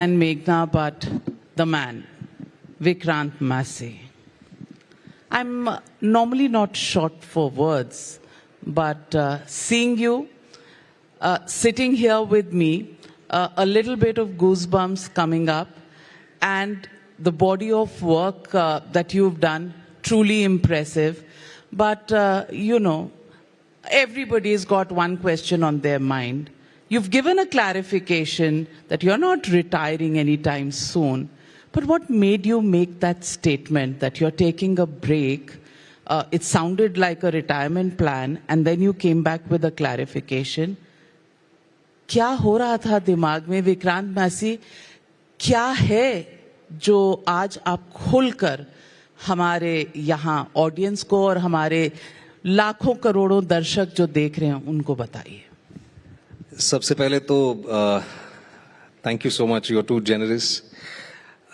and Meghna, but the man, Vikrant Massey. I'm normally not short for words, but seeing you sitting here with me, a little bit of goosebumps coming up, and the body of work that you've done, truly impressive. But, everybody's got one question on their mind. You've given a clarification that you're not retiring anytime soon. But what made you make that statement that you're taking a break? It sounded like a retirement plan, and then you came back with a clarification. क्या हो रहा था दिमाग में विक्रांत मैसी? क्या है जो आज आप खुलकर हमारे यहाँ ऑडियंस को और हमारे लाखों करोड़ों दर्शक जो देख रहे हैं उनको बताइए. सबसे पहले तो thank you so much. You're too generous.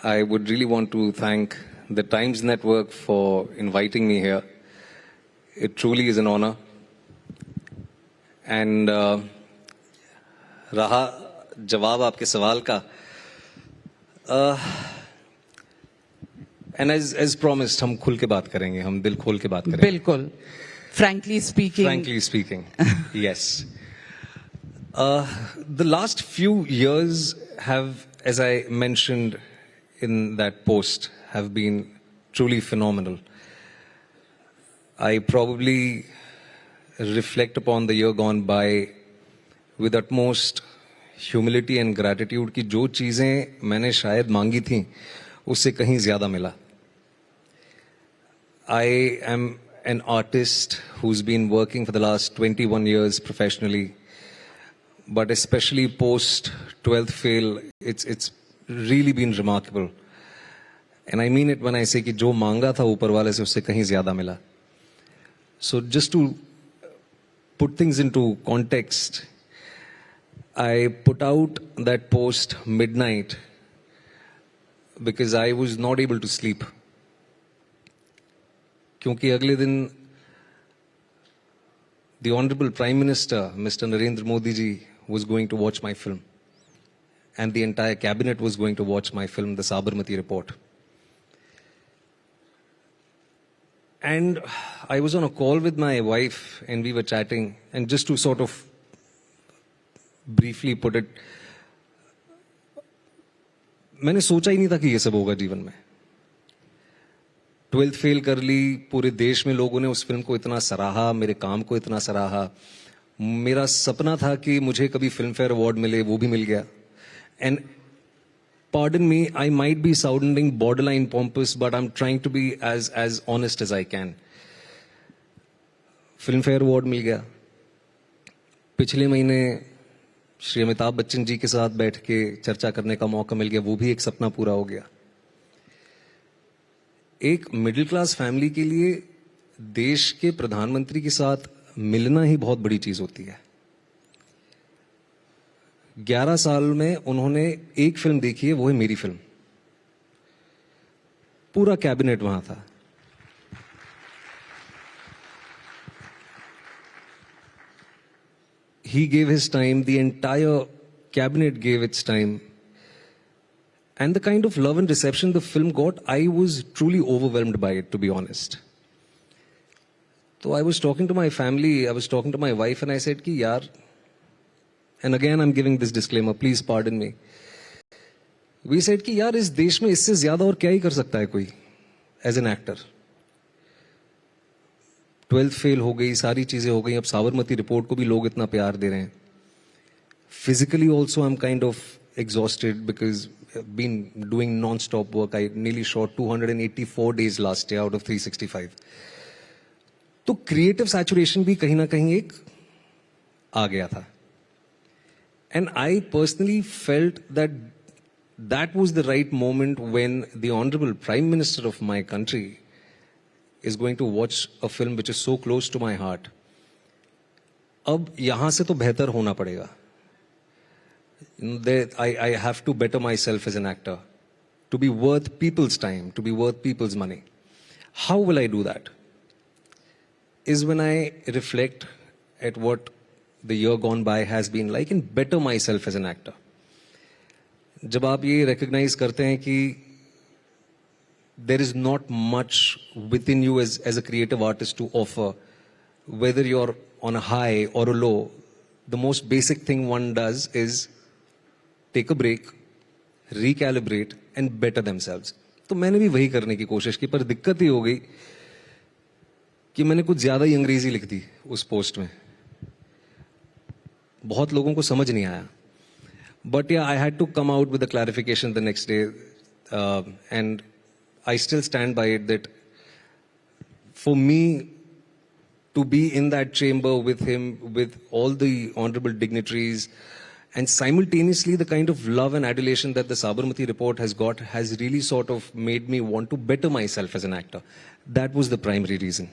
I would really want to thank the Times Network for inviting me here. It truly is an honor. And रहा जवाब आपके सवाल का. And as promised, हम खुल के बात करेंगे, हम दिल खोल के बात करेंगे. बिल्कुल. Frankly speaking. Frankly speaking, yes. The last few years have, as I mentioned in that post, have been truly phenomenal. I probably reflect upon the year gone by with utmost humility and gratitude कि जो चीजें मैंने शायद मांगी थी उससे कहीं ज्यादा मिला. I am an artist who's been working for the last 21 years professionally, but especially post 12th fail, it's really been remarkable. And I mean it when I say कि जो मांगा था ऊपर वाले से उससे कहीं ज्यादा मिला. So just to put things into context, I put out that post midnight because I was not able to sleep. क्योंकि अगले दिन the Honorable Prime Minister, Mr. Narendra Modi ji, was going to watch my film. And the entire cabinet was going to watch my film, The Sabarmati Report. And I was on a call with my wife and we were chatting. And just to sort of briefly put it, मैंने सोचा ही नहीं था कि ये सब होगा जीवन में. 12th फेल कर ली, पूरे देश में लोगों ने उस फिल्म को इतना सराहा, मेरे काम को इतना सराहा. मेरा सपना था कि मुझे कभी फिल्म फेयर अवार्ड मिले, वो भी मिल गया. And pardon me, I might be sounding borderline pompous, but I'm trying to be as honest as I can. Filmfare award मिल गया. पिछले महीने श्री अमिताभ बच्चन जी के साथ बैठ के चर्चा करने का मौका मिल गया, वो भी एक सपना पूरा हो गया. एक मिडिल क्लास फैमिली के लिए देश के प्रधानमंत्री के साथ मिलना ही बहुत बड़ी चीज होती है. 11 साल में उन्होंने एक फिल्म देखी है, वो है मेरी फिल्म. पूरा कैबिनेट वहां था. He gave his time, the entire cabinet gave its time. And the kind of love and reception the film got, I was truly overwhelmed by it, to be honest. So I was talking to my family, I was talking to my wife, and I said, ki yaar, and again I'm giving this disclaimer, please pardon me. We said कि यार इस देश में इससे ज्यादा और क्या ही कर सकता है कोई as an actor. 12th fail हो गई, सारी चीजें हो गई, अब साबरमती रिपोर्ट को भी लोग इतना प्यार दे रहे हैं. Physically also I am kind of exhausted because been doing non stop work. I nearly shot 284 days last year out of 365. तो क्रिएटिव सैचुरेशन भी कहीं ना कहीं एक आ गया था. And I personally felt that was the right moment when the Honorable Prime Minister of my country is going to watch a film which is so close to my heart. अब यहाँ से तो बेहतर होना पड़ेगा. I have to better myself as an actor to be worth people's time, to be worth people's money. How will I do that? Is when I reflect at what the year gone by has been like and better myself as an actor. जब आप ये recognise करते हैं कि there is not much within you as a creative artist to offer, whether you're on a high or a low, the most basic thing one does is take a break, recalibrate and better themselves. तो मैंने भी वही करने की कोशिश की, पर दिक्कत ये हो गई कि मैंने कुछ ज्यादा ही अंग्रेजी लिख दी उस पोस्ट में, बहुत लोगों को समझ नहीं आया. But yeah, I had to come out with a clarification the next day, and I still stand by it that for me to be in that chamber with him, with all the honorable dignitaries, and simultaneously the kind of love and adulation that the Sabarmati report has got has really sort of made me want to better myself as an actor. That was the primary reason.